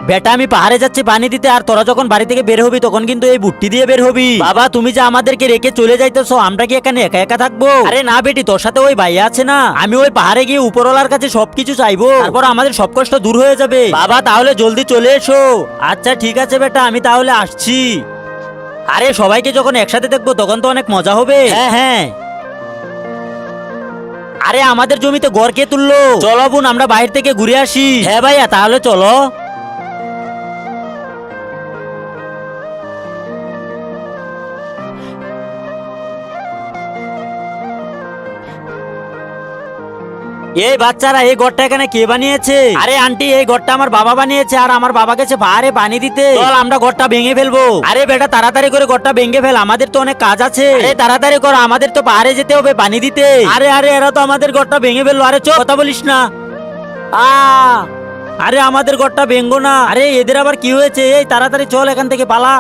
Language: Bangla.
বেটা আমি পাহাড়ে যাচ্ছি পানি দিতে, আর তোরা যখন বাড়ি থেকে বের হবি তখন কিন্তু এই বুট্টি দিয়ে বের হবি। বাবা তুমি যে আমাদেরকে রেখে চলে যাইতেছো, আমরা কি এখানে একা একা থাকবো? আরে না বেটি, তোর সাথে ওই ভাইয়া আছে না, আমি ওই পাহাড়ে গিয়ে উপরওয়ালার কাছে সবকিছু চাইবো, তারপর আমাদের সব কষ্ট দূর হয়ে যাবে। বাবা তাহলে জলদি চলে এসো। আচ্ছা ঠিক আছে বেটা, আমি তাহলে আসছি। আরে সবাইকে যখন একসাথে দেখবো তখন তো অনেক মজা হবে। হ্যাঁ হ্যাঁ। আরে আমাদের জমিতে গড় কে তুললো? চলো বোন আমরা বাইরে থেকে ঘুরে আসি। হ্যাঁ ভাইয়া তাহলে চলো। এই বাচ্চারা, এই ঘরটা এখানে কে বানিয়েছে? আরে আন্টি, এই ঘরটা আমার বাবা বানিয়েছে, আর আমার বাবা গেছে পাহাড়ে পানি দিতে। চল আমরা ঘরটা ভেঙে ফেলবো। আরে বেটা তাড়াতাড়ি করে ঘরটা ভেঙে ফেল, আমাদের তো অনেক কাজ আছে। আরে তাড়াতাড়ি কর, আমাদের তো পাহাড়ে যেতে হবে পানি দিতে। আরে আরে এরা তো আমাদের ঘরটা ভেঙে ফেললো। আরে চল, কথা বলিস না। আ আরে আমাদের ঘরটা ভেঙ্গো না। আরে এদের আবার কি হয়েছে? এই তাড়াতাড়ি চল এখান থেকে পালা।